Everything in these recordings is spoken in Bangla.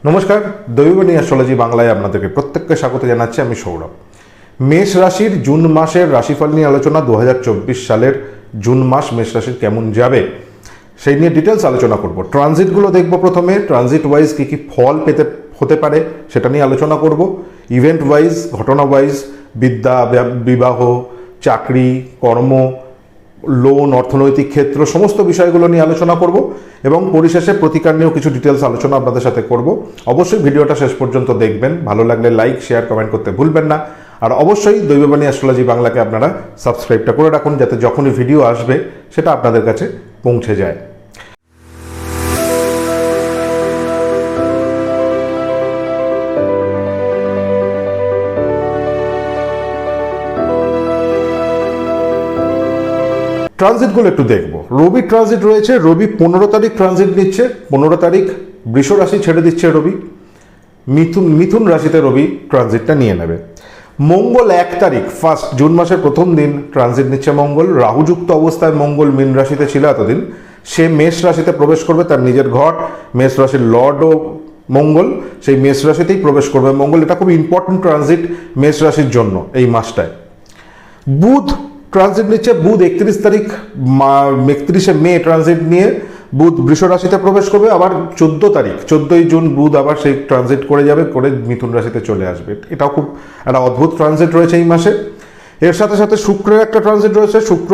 নমস্কার, দৈববাণী অ্যাস্ট্রোলজি বাংলায় আপনাদেরকে প্রত্যেককে স্বাগত জানাচ্ছি। আমি সৌরভ। মেষ রাশির জুন মাসের রাশিফল নিয়ে আলোচনা। 2024 সালের জুন মাস মেষ রাশির কেমন যাবে সেই নিয়ে ডিটেলস আলোচনা করব। ট্রানজিটগুলো দেখব। প্রথমে ট্রানজিট ওয়াইজ কী কী ফল পেতে হতে পারে সেটা নিয়ে আলোচনা করব। ইভেন্ট ওয়াইজ, ঘটনা ওয়াইজ, বিদ্যা, বিবাহ, চাকরি, কর্ম, লোন, অর্থনৈতিক ক্ষেত্র, সমস্ত বিষয়গুলো নিয়ে আলোচনা করব এবং পরিশেষে প্রতিকার নিয়েও কিছু ডিটেলস আলোচনা আপনাদের সাথে করব। অবশ্যই ভিডিওটা শেষ পর্যন্ত দেখবেন। ভালো লাগলে লাইক, শেয়ার, কমেন্ট করতে ভুলবেন না। আর অবশ্যই দৈববাণী অ্যাস্ট্রোলজি বাংলাকে আপনারা সাবস্ক্রাইবটা করে রাখুন, যাতে যখনই ভিডিও আসবে সেটা আপনাদের কাছে পৌঁছে যায়। ট্রানজিটগুলো একটু দেখব। রবি ট্রানজিট রয়েছে। রবি 15 তারিখ ট্রানজিট নিচ্ছে। 15 তারিখ বৃষ রাশি ছেড়ে দিচ্ছে রবি। মিথুন রাশিতে রবি ট্রানজিটটা নিয়ে নেবে। মঙ্গল 1 তারিখ, ফার্স্ট জুন মাসের প্রথম দিন ট্রানজিট নিচ্ছে মঙ্গল। রাহুযুক্ত অবস্থায় মঙ্গল মীন রাশিতে ছিল এতদিন, সে মেষ রাশিতে প্রবেশ করবে। তার নিজের ঘর, মেষ রাশির লর্ডও মঙ্গল, সেই মেষ রাশিতেই প্রবেশ করবে মঙ্গল। এটা খুব ইম্পর্টেন্ট ট্রানজিট মেষ রাশির জন্য এই মাসটায়। বুধ ট্রানজিট নিচ্ছে। বুধ 31 তারিখ, 31শে মে ট্রানজিট নিয়ে বুধ বৃষ রাশিতে প্রবেশ করবে। আবার 14 তারিখ, 14ই জুন বুধ আবার সেই ট্রানজিট করে যাবে, করে মিথুন রাশিতে চলে আসবে। এটাও খুব একটা অদ্ভুত ট্রানজিট রয়েছে এই মাসে। এর সাথে সাথে শুক্রের একটা ট্রানজিট রয়েছে। শুক্র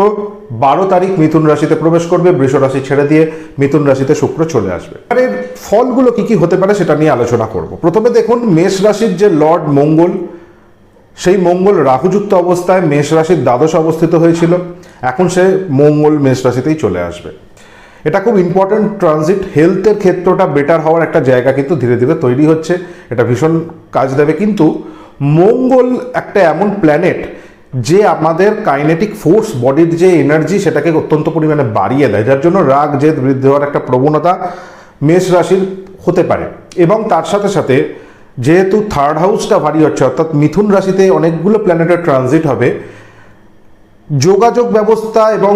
12 তারিখ মিথুন রাশিতে প্রবেশ করবে, বৃষ রাশি ছেড়ে দিয়ে মিথুন রাশিতে শুক্র চলে আসবে। আর এর ফলগুলো কি কি হতে পারে সেটা নিয়ে আলোচনা করব। প্রথমে দেখুন, মেষ রাশির যে লর্ড মঙ্গল, সেই মঙ্গল রাহুযুক্ত অবস্থায় মেষ রাশির দ্বাদশে অবস্থিত হয়েছিল। এখন সে মঙ্গল মেষ রাশিতেই চলে আসবে। এটা খুব ইম্পর্টেন্ট ট্রানজিট। হেলথের ক্ষেত্রটা বেটার হওয়ার একটা জায়গা কিন্তু ধীরে ধীরে তৈরি হচ্ছে। এটা ভীষণ কাজ দেবে। কিন্তু মঙ্গল একটা এমন প্ল্যানেট যে আমাদের কাইনেটিক ফোর্স, বডির যে এনার্জি, সেটাকে অত্যন্ত পরিমাণে বাড়িয়ে দেয়, যার জন্য রাগ, জেদ বৃদ্ধি হওয়ার একটা প্রবণতা মেষ রাশির হতে পারে। এবং তার সাথে সাথে যেহেতু থার্ড হাউসটা ভারী হচ্ছে, অর্থাৎ মিথুন রাশিতে অনেকগুলো প্ল্যানেটের ট্রানজিট হবে, যোগাযোগ ব্যবস্থা এবং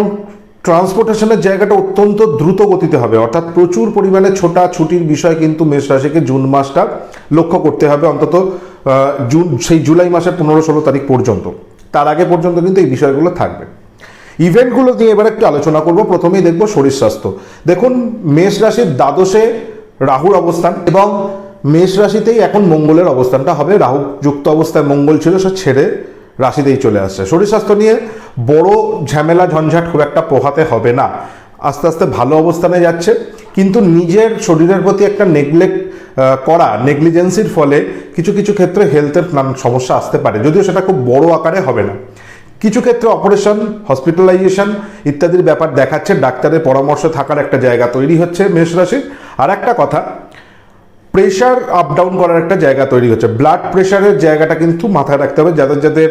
ট্রান্সপোর্টেশনের জায়গাটা অত্যন্ত দ্রুত গতিতে হবে। অর্থাৎ প্রচুর পরিমাণে ছোটাছুটির বিষয় কিন্তু মেষ রাশিকে জুন মাসটা লক্ষ্য করতে হবে, অন্তত সেই জুলাই মাসের 15-16 তারিখ পর্যন্ত। তার আগে পর্যন্ত কিন্তু এই বিষয়গুলো থাকবে। ইভেন্টগুলো নিয়ে এবার একটু আলোচনা করব। প্রথমেই দেখব শরীর স্বাস্থ্য। দেখুন, মেষ রাশির দ্বাদশে রাহুর অবস্থান এবং মেষ রাশিতেই এখন মঙ্গলের অবস্থানটা হবে। রাহু যুক্ত অবস্থায় মঙ্গল ছিল, সে ছেড়ে রাশিতেই চলে আসছে। শরীর স্বাস্থ্য নিয়ে বড় ঝামেলা ঝঞ্ঝাট খুব একটা পোহাতে হবে না। আস্তে আস্তে ভালো অবস্থানে যাচ্ছে, কিন্তু নিজের শরীরের প্রতি একটা নেগলিজেন্সির ফলে কিছু কিছু ক্ষেত্রে হেলথের নানান সমস্যা আসতে পারে, যদিও সেটা খুব বড় আকারে হবে না। কিছু ক্ষেত্রে অপারেশন, হসপিটালাইজেশন ইত্যাদির ব্যাপার দেখাচ্ছে। ডাক্তারের পরামর্শ থাকার একটা জায়গা তৈরি হচ্ছে মেষ রাশির। আর একটা কথা, প্রেশার আপ ডাউন করার একটা জায়গা তৈরি হচ্ছে। ব্লাড প্রেশারের জায়গাটা কিন্তু মাথায় রাখতে হবে। যাদের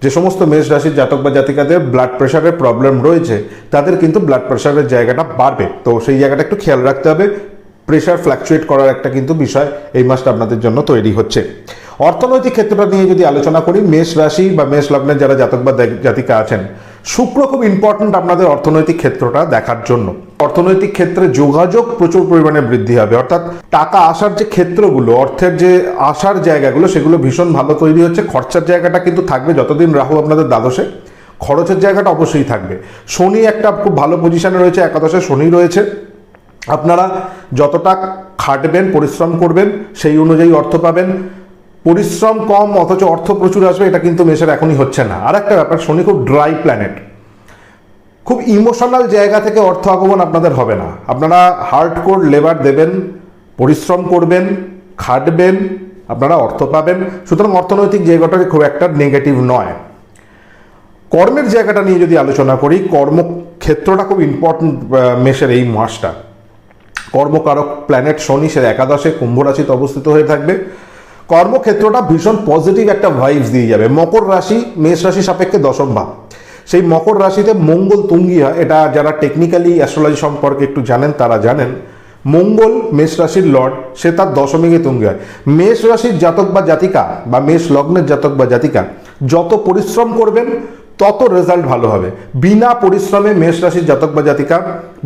যে সমস্ত মেষ রাশির জাতক বা জাতিকাদের ব্লাড প্রেশারের প্রবলেম রয়েছে, তাদের কিন্তু ব্লাড প্রেশারের জায়গাটা বাড়বে। তো সেই জায়গাটা একটু খেয়াল রাখতে হবে। প্রেশার ফ্ল্যাকচুয়েট করার একটা কিন্তু বিষয় এই মাসটা আপনাদের জন্য তৈরি হচ্ছে। অর্থনৈতিক ক্ষেত্রটা নিয়ে যদি আলোচনা করি, মেষ রাশি বা মেষ লগ্নের যারা জাতক বা জাতিকা আছেন, শুক্র খুব ইম্পর্টেন্ট আপনাদের অর্থনৈতিক ক্ষেত্রটা দেখার জন্য। অর্থনৈতিক ক্ষেত্রে যোগাযোগ প্রচুর পরিমাণে বৃদ্ধি হবে, অর্থাৎ টাকা আসার যে ক্ষেত্রগুলো, অর্থের যে আসার জায়গাগুলো, সেগুলো ভীষণ ভালো তৈরি হচ্ছে। খরচার জায়গাটা কিন্তু থাকবে যতদিন রাহু আপনাদের দ্বাদশে, খরচের জায়গাটা অবশ্যই থাকবে। শনি একটা খুব ভালো পজিশনে রয়েছে, একাদশে শনি রয়েছে। আপনারা যতটা খাটবেন, পরিশ্রম করবেন, সেই অনুযায়ী অর্থ পাবেন। পরিশ্রম কম অথচ অর্থ প্রচুর আসবে, এটা কিন্তু মেষের এখনই হচ্ছে না। আর একটা ব্যাপার, শনি খুব ড্রাই প্ল্যানেট। খুব ইমোশনাল জায়গা থেকে অর্থ আগমন আপনাদের হবে না। আপনারা হার্ডকোর লেবার দেবেন, পরিশ্রম করবেন, খাটবেন, আপনারা অর্থ পাবেন। সুতরাং অর্থনৈতিক জায়গাটা খুব একটা নেগেটিভ নয়। কর্মের জায়গাটা নিয়ে যদি আলোচনা করি, কর্মক্ষেত্রটা খুব ইম্পর্টেন্ট মেষের এই মাসটা। কর্মকারক প্ল্যানেট শনি, সে একাদশে কুম্ভ রাশিতে অবস্থিত হয়ে থাকবে। কর্মক্ষেত্রটা ভীষণ পজিটিভ একটা ভাইবস দিয়ে যাবে। মকর রাশি মেষ রাশি সাপেক্ষে দশম ভাব। সেই মকর রাশিতে মঙ্গল তুঙ্গি হয়। এটা যারা টেকনিক্যালি অ্যাস্ট্রোলজি সম্পর্কে একটু জানেন তারা জানেন। মঙ্গল মেষ রাশির লর্ড, সে তার দশমে গিয়ে তুঙ্গি হয়। মেষ রাশির জাতক বা জাতিকা বা মেষ লগ্নের জাতক বা জাতিকা যত পরিশ্রম করবেন তত রেজাল্ট ভালো হবে। বিনা পরিশ্রমে মেষ রাশির জাতক বা জাতিকা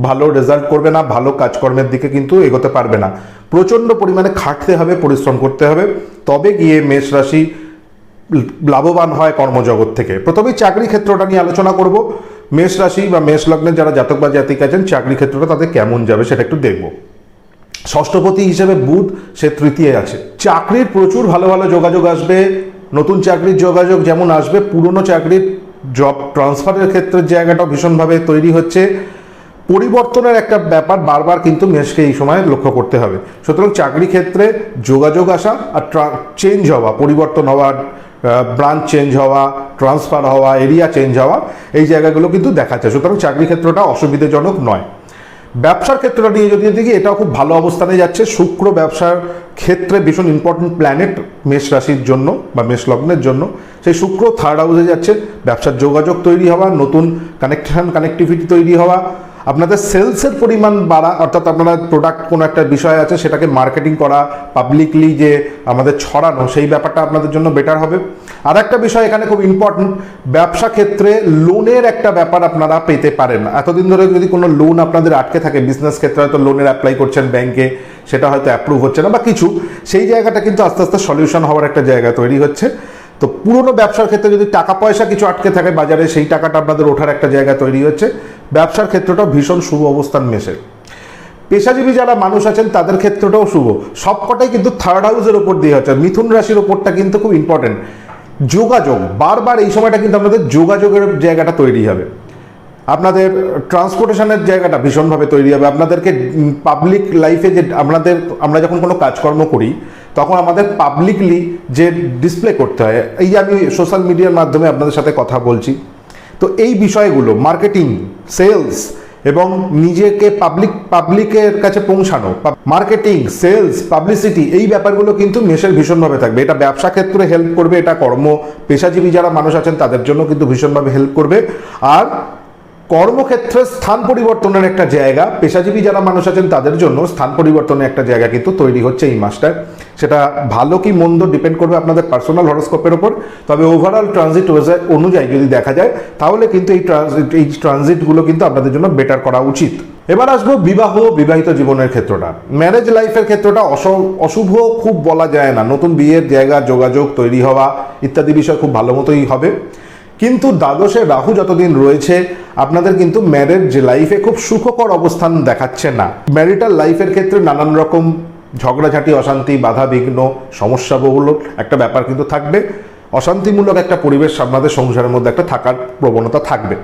ভালো রেজাল্ট করবে না, ভালো কাজকর্মের দিকে কিন্তু এগোতে পারবে না। প্রচণ্ড পরিমাণে খাটতে হবে, পরিশ্রম করতে হবে, তবে গিয়ে মেষ রাশি লাভবান হয় কর্মজগৎ থেকে। প্রথমেই চাকরি ক্ষেত্রটা নিয়ে আলোচনা করব। মেষ রাশি বা মেষ লগ্নের যারা জাতক বা জাতিকা আছেন, চাকরি ক্ষেত্রটা তাদের কেমন যাবে সেটা একটু দেখব। ষষ্ঠপতি হিসেবে বুধ, সে তৃতীয় আছে। চাকরির প্রচুর ভালো ভালো যোগাযোগ আসবে, নতুন চাকরির যোগাযোগ যেমন আসবে, পুরনো চাকরির জব ট্রান্সফারের ক্ষেত্রের জায়গাটাও ভীষণভাবে তৈরি হচ্ছে। পরিবর্তনের একটা ব্যাপার বারবার কিন্তু মেষকে এই সময় লক্ষ্য করতে হবে। সুতরাং চাকরি ক্ষেত্রে যোগাযোগ আসা আর চেঞ্জ হওয়া, পরিবর্তন হওয়া, ব্রাঞ্চ চেঞ্জ হওয়া, ট্রান্সফার হওয়া, এরিয়া চেঞ্জ হওয়া, এই জায়গাগুলো কিন্তু দেখাচ্ছে। সুতরাং চাকরি ক্ষেত্রটা অসুবিধাজনক নয়। ব্যবসার ক্ষেত্রটা নিয়ে যদি দেখি, এটাও খুব ভালো অবস্থানে যাচ্ছে। শুক্র ব্যবসার ক্ষেত্রে ভীষণ ইম্পর্টেন্ট প্ল্যানেট মেষ রাশির জন্য বা মেষ লগ্নের জন্য। সেই শুক্র থার্ড হাউসে যাচ্ছে, ব্যবসার যোগাযোগ তৈরি হওয়া, নতুন কানেক্টিভিটি তৈরি হওয়া, আপনাদের সেলসের পরিমাণ বাড়া, অর্থাৎ আপনারা প্রোডাক্ট কোনো একটা বিষয় আছে সেটাকে মার্কেটিং করা, পাবলিকলি যে আমাদের ছড়ানো, সেই ব্যাপারটা আপনাদের জন্য বেটার হবে। আর একটা বিষয় এখানে খুব ইম্পর্টেন্ট, ব্যবসা ক্ষেত্রে লোনের একটা ব্যাপার আপনারা পেতে পারেন। এতদিন ধরে যদি কোনো লোন আপনাদের আটকে থাকে, বিজনেস ক্ষেত্রে হয়তো লোনের অ্যাপ্লাই করছেন ব্যাংকে, সেটা হয়তো অ্যাপ্রুভ হচ্ছে না বা কিছু, সেই জায়গাটা কিন্তু আস্তে আস্তে সলিউশন হওয়ার একটা জায়গা তৈরি হচ্ছে। তো পুরনো ব্যবসার ক্ষেত্রে যদি টাকা পয়সা কিছু আটকে থাকে বাজারে, সেই টাকাটা আপনাদের ওঠার একটা জায়গা তৈরি হচ্ছে। ব্যবসার ক্ষেত্রটাও ভীষণ শুভ অবস্থান মেষের। পেশাজীবী যারা মানুষ আছেন তাদের ক্ষেত্রটাও শুভ। সবকটাই কিন্তু থার্ড হাউসের ওপর দিয়ে হচ্ছে। মিথুন রাশির ওপরটা কিন্তু খুব ইম্পর্টেন্ট। যোগাযোগ, বারবার এই সময়টা কিন্তু আপনাদের যোগাযোগের জায়গাটা তৈরি হবে, আপনাদের ট্রান্সপোর্টেশনের জায়গাটা ভীষণভাবে তৈরি হবে। আপনাদেরকে পাবলিক লাইফে যে আমরা যখন কোনো কাজকর্ম করি, তখন আমাদের পাবলিকলি যে ডিসপ্লে করতে হয়, এই যে আমি সোশ্যাল মিডিয়ার মাধ্যমে আপনাদের সাথে কথা বলছি, তো এই বিষয়গুলো মার্কেটিং, সেলস এবং নিজেকে পাবলিকের কাছে পৌঁছানো, মার্কেটিং, সেলস, পাবলিসিটি, এই ব্যাপারগুলো কিন্তু মেষের ভীষণভাবে থাকবে। এটা ব্যবসা ক্ষেত্রে হেল্প করবে, এটা পেশাজীবী যারা মানুষ আছেন তাদের জন্য কিন্তু ভীষণভাবে হেল্প করবে। আর কর্মক্ষেত্রে স্থান পরিবর্তনের একটা জায়গা, পেশাজীবী যারা মানুষ আছেন তাদের জন্য স্থান পরিবর্তনের একটা জায়গা কিন্তু তৈরি হচ্ছে এই মাসটায়। সেটা ভালো কি মন্দ ডিপেন্ড করবে আপনাদের পার্সোনাল হরোস্কোপের ওপর। তবে ওভারঅল ট্রানজিট অনুযায়ী যদি দেখা যায়, তাহলে কিন্তু এই ট্রানজিটগুলো কিন্তু আপনাদের জন্য বেটার করা উচিত। এবার আসবো বিবাহিত জীবনের ক্ষেত্রটা। ম্যারেজ লাইফের ক্ষেত্রটা অশুভ খুব বলা যায় না। নতুন বিয়ের জায়গা, যোগাযোগ তৈরি হওয়া ইত্যাদি বিষয় খুব ভালো মতোই হবে। কিন্তু দ্বাদশে রাহু যতদিন রয়েছে, আপনাদের কিন্তু ম্যারেজ লাইফে খুব সুখকর অবস্থান দেখাচ্ছে না। ম্যারিটাল লাইফের ক্ষেত্রে নানান রকম ঝগড়াঝাঁটি, অশান্তি, বাধা বিঘ্ন, সমস্যাবহুল একটা ব্যাপার কিন্তু থাকবে। অশান্তিমূলক একটা পরিবেশ আপনাদের সংসারের মধ্যে একটা থাকার প্রবণতা থাকবে।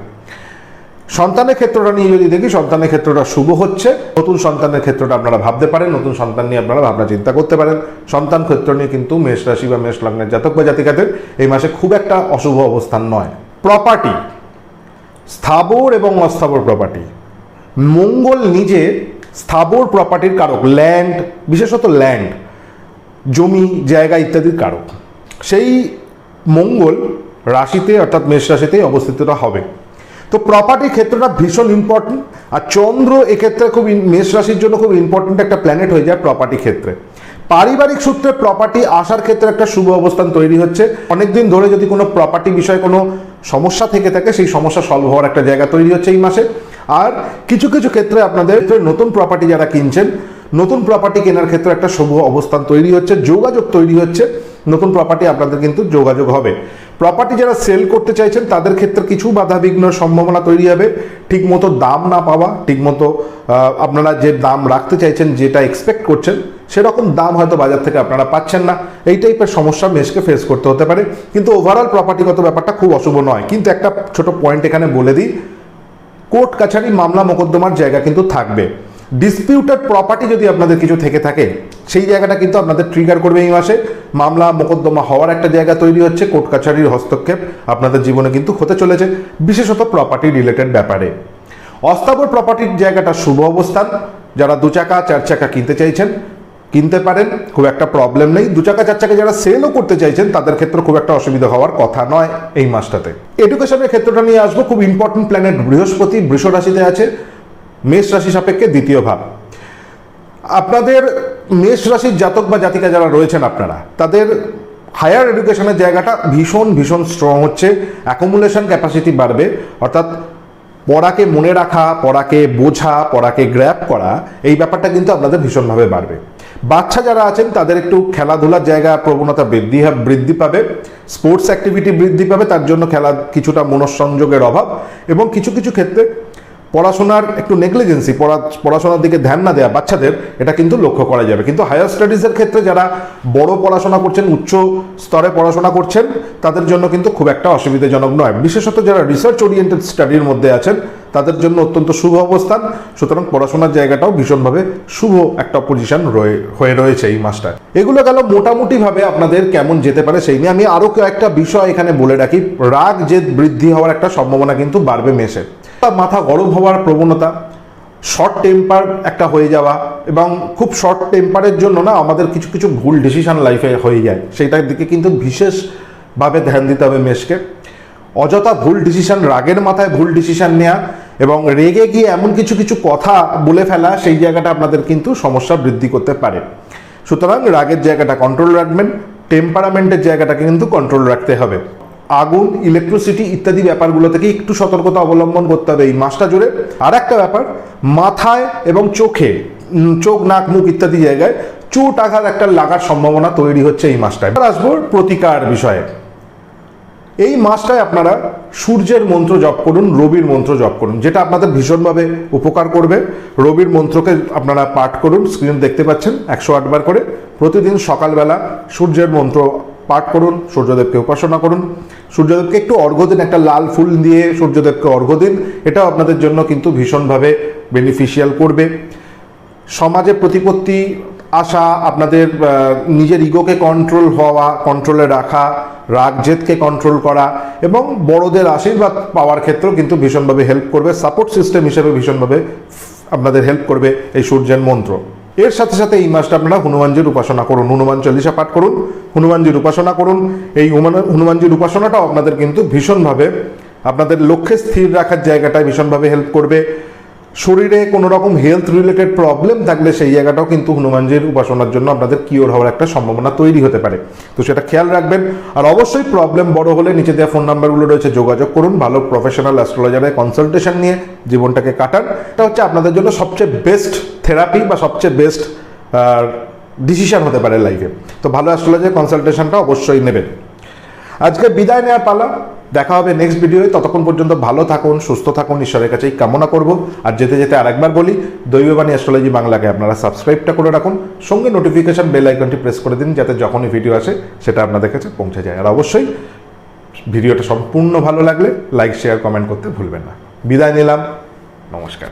সন্তানের ক্ষেত্রটা নিয়ে যদি দেখি, সন্তানের ক্ষেত্রটা শুভ হচ্ছে। নতুন সন্তানের ক্ষেত্রটা আপনারা ভাবতে পারেন, নতুন সন্তান নিয়ে আপনারা ভাবনা চিন্তা করতে পারেন। সন্তান ক্ষেত্র নিয়ে কিন্তু মেষ রাশি বা মেষ লগ্নের জাতক বা জাতিকাদের এই মাসে খুব একটা অশুভ অবস্থান নয়। প্রপার্টি, স্থাবর এবং অস্থাবর প্রপার্টি, মঙ্গল নিজে স্থাবর প্রপার্টির কারক, ল্যান্ড, বিশেষত ল্যান্ড, জমি জায়গা ইত্যাদির কারক। সেই মঙ্গল রাশিতে অর্থাৎ মেষ রাশিতেই অবস্থিতটা হবে। তো প্রপার্টির ক্ষেত্রটা ভীষণ ইম্পর্টেন্ট। আর চন্দ্র এক্ষেত্রে খুব মেষ রাশির জন্য খুব ইম্পর্টেন্ট একটা প্ল্যানেট হয়ে যায় প্রপার্টি ক্ষেত্রে। পারিবারিক সূত্রে প্রপার্টি আসার ক্ষেত্রে একটা শুভ অবস্থান তৈরি হচ্ছে। অনেকদিন ধরে যদি কোনো প্রপার্টি বিষয়ে কোনো সমস্যা থেকে থাকে, সেই সমস্যা সলভ হওয়ার একটা জায়গা তৈরি হচ্ছে এই মাসে। আর কিছু কিছু ক্ষেত্রে আপনাদের নতুন প্রপার্টি যারা কিনছেন, নতুন প্রপার্টি কেনার ক্ষেত্রে একটা শুভ অবস্থান তৈরি হচ্ছে, যোগাযোগ তৈরি হচ্ছে। নতুন প্রপার্টি আপনাদের কিন্তু যোগাযোগ হবে। প্রপার্টি যারা সেল করতে চাইছেন তাদের ক্ষেত্রে কিছু বাধা বিঘ্নের সম্ভাবনা তৈরি হবে। ঠিকমতো দাম না পাওয়া, ঠিকমতো আপনারা যে দাম রাখতে চাইছেন, যেটা এক্সপেক্ট করছেন, সেরকম দাম হয়তো বাজার থেকে আপনারা পাচ্ছেন না। এই টাইপের সমস্যা মেষকে ফেস করতে হতে পারে। কিন্তু ওভারঅল প্রপার্টিগত ব্যাপারটা খুব অশুভ নয়। কিন্তু একটা ছোট পয়েন্ট এখানে বলে দিই, কোর্ট কাছারি, মামলা মোকদ্দমার জায়গা কিন্তু থাকবে। ডিসপিউটেড প্রপার্টি যদি আপনাদের কিছু থেকে থাকে, সেই জায়গাটা কিন্তু আপনাদের ট্রিগার করবে এই মাসে। মামলা মোকদ্দমা হওয়ার একটা জায়গা তৈরি হচ্ছে। কোর্ট কাছারির হস্তক্ষেপ আপনাদের জীবনে কিন্তু হতে চলেছে, বিশেষত প্রপার্টি রিলেটেড ব্যাপারে। অস্থাবর প্রপার্টির জায়গাটা শুভ অবস্থান। যারা 2 চাকা 4 চাকা কিনতে চাইছেন কিনতে পারেন, খুব একটা প্রবলেম নেই। 2 চাকা 4 চাকা যারা সেলও করতে চাইছেন তাদের ক্ষেত্রে খুব একটা অসুবিধা হওয়ার কথা নয় এই মাসটাতে। এডুকেশনের ক্ষেত্রটা নিয়ে আসবো। খুব ইম্পর্টেন্ট প্ল্যানেট বৃহস্পতি বৃষ রাশিতে আছে, মেষ রাশি সাপেক্ষে দ্বিতীয় ভাব। আপনাদের মেষ রাশির জাতক বা জাতিকা যারা রয়েছেন, আপনারা তাদের হায়ার এডুকেশনের জায়গাটা ভীষণ ভীষণ স্ট্রং হচ্ছে। অ্যাকুমুলেশন ক্যাপাসিটি বাড়বে, অর্থাৎ পড়াকে মনে রাখা, পড়াকে বোঝা, পড়াকে গ্র্যাব করা, এই ব্যাপারটা কিন্তু আপনাদের ভীষণভাবে বাড়বে। বাচ্চা যারা আছেন তাদের একটু খেলাধুলার জায়গা প্রবণতা বৃদ্ধি পাবে, স্পোর্টস অ্যাক্টিভিটি বৃদ্ধি পাবে, তার জন্য কিছুটা মনঃসংযোগের অভাব এবং কিছু কিছু ক্ষেত্রে পড়াশোনার একটু নেগলিজেন্সি, পড়াশোনার দিকে ধ্যান না দেওয়া বাচ্চাদের, এটা কিন্তু লক্ষ্য করা যাবে। কিন্তু হায়ার স্টাডিজের ক্ষেত্রে যারা বড় পড়াশোনা করছেন, উচ্চ স্তরে পড়াশোনা করছেন, তাদের জন্য কিন্তু খুব একটা অসুবিধাজনক নয়। বিশেষত যারা রিসার্চ ওরিয়েন্টেড স্টাডির মধ্যে আছেন তাদের জন্য অত্যন্ত শুভ অবস্থান। সুতরাং পড়াশোনার জায়গাটাও ভীষণভাবে শুভ একটা পজিশন হয়ে রয়েছে এই মাসটা। এগুলো গেল মোটামুটিভাবে আপনাদের কেমন যেতে পারে সেই নিয়ে। আমি আরও কয়েকটা বিষয় এখানে বলে রাখি। রাগ জেদ বৃদ্ধি হওয়ার একটা সম্ভাবনা কিন্তু বাড়বে মেষে। মাথা গরম হওয়ার প্রবণতা, শর্ট টেম্পার একটা হয়ে যাওয়া, এবং খুব শর্ট টেম্পারের জন্য না আমাদের কিছু কিছু ভুল ডিসিশন লাইফে হয়ে যায়, সেইটার দিকে কিন্তু বিশেষভাবে ধ্যান দিতে হবে মেষকে। অযথা ভুল ডিসিশন, রাগের মাথায় ভুল ডিসিশন নেওয়া এবং রেগে গিয়ে এমন কিছু কিছু কথা বলে ফেলা, সেই জায়গাটা আপনাদের কিন্তু সমস্যা বৃদ্ধি করতে পারে। সুতরাং রাগের জায়গাটা কন্ট্রোল রাখবেন, টেম্পারামেন্টের জায়গাটাকে কিন্তু কন্ট্রোল রাখতে হবে। আগুন, ইলেকট্রিসিটি ইত্যাদি ব্যাপারগুলো থেকে একটু সতর্কতা অবলম্বন করতে হবে এই মাসটা জুড়ে। আর একটা ব্যাপার, মাথায় এবং চোখে, চোখ, নাক, মুখ ইত্যাদি জায়গায় চোট আঘাত একটা লাগার সম্ভাবনা তৈরি হচ্ছে এই মাসটায়। আসবো প্রতিকার বিষয়ে। এই মাসটায় আপনারা সূর্যের মন্ত্র জপ করুন, রবির মন্ত্র জপ করুন, যেটা আপনাদের ভীষণভাবে উপকার করবে। রবির মন্ত্রকে আপনারা পাঠ করুন, স্ক্রিন দেখতে পাচ্ছেন 108 বার করে। প্রতিদিন সকালবেলা সূর্যের মন্ত্র পাঠ করুন, সূর্যদেবকে উপাসনা করুন, সূর্যদেবকে একটু অর্ঘ্য দিন, একটা লাল ফুল দিয়ে সূর্যদেবকে অর্ঘ্য দিন। এটাও আপনাদের জন্য কিন্তু ভীষণভাবে বেনিফিশিয়াল করবে। সমাজে প্রতিপত্তি আসা, আপনাদের নিজের ইগোকে কন্ট্রোলে রাখা, রাগ জেদকে কন্ট্রোল করা এবং বড়দের আশীর্বাদ পাওয়ার ক্ষেত্রেও কিন্তু ভীষণভাবে হেল্প করবে। সাপোর্ট সিস্টেম হিসেবে ভীষণভাবে আপনাদের হেল্প করবে এই সূর্যের মন্ত্র। এর সাথে সাথে এই মাসটা আপনারা হনুমানজির উপাসনা করুন, হনুমান চল্লিশা পাঠ করুন, হনুমানজির উপাসনা করুন। এই হনুমানজির উপাসনাটাও আপনাদের কিন্তু ভীষণভাবে আপনাদের লক্ষ্যে স্থির রাখার জায়গাটায় ভীষণভাবে হেল্প করবে। শরীরে কোনো রকম হেলথ রিলেটেড প্রবলেম থাকলে সেই জায়গাটাও কিন্তু হনুমানজির উপাসনার জন্য আপনাদের কিওর হওয়ার একটা সম্ভাবনা তৈরি হতে পারে, তো সেটা খেয়াল রাখবেন। আর অবশ্যই প্রবলেম বড় হলে নিচে দেওয়া ফোন নাম্বারগুলো রয়েছে, যোগাযোগ করুন। ভালো প্রফেশনাল অ্যাস্ট্রোলজারের কনসালটেশন নিয়ে জীবনটাকে কাটান। এটা হচ্ছে আপনাদের জন্য সবচেয়ে বেস্ট থেরাপি বা সবচেয়ে বেস্ট ডিসিশন হতে পারে লাইফে। তো ভালো অ্যাস্ট্রোলজার কনসালটেশনটা অবশ্যই নেবেন। আজকে বিদায় নেওয়ার পালা, দেখা হবে নেক্সট ভিডিওয়ে। ততক্ষণ পর্যন্ত ভালো থাকুন, সুস্থ থাকুন, ঈশ্বরের কাছেই কামনা করব। আর যেতে যেতে আরেকবার বলি, দৈববাণী অ্যাস্ট্রোলজি বাংলাকে আপনারা সাবস্ক্রাইবটা করে রাখুন, সঙ্গে নোটিফিকেশন বেল আইকনটি প্রেস করে দিন, যাতে যখনই ভিডিও আসে সেটা আপনাদের কাছে পৌঁছে যায়। আর অবশ্যই ভিডিওটা সম্পূর্ণ ভালো লাগলে লাইক, শেয়ার, কমেন্ট করতে ভুলবেন না। বিদায় নিলাম, নমস্কার।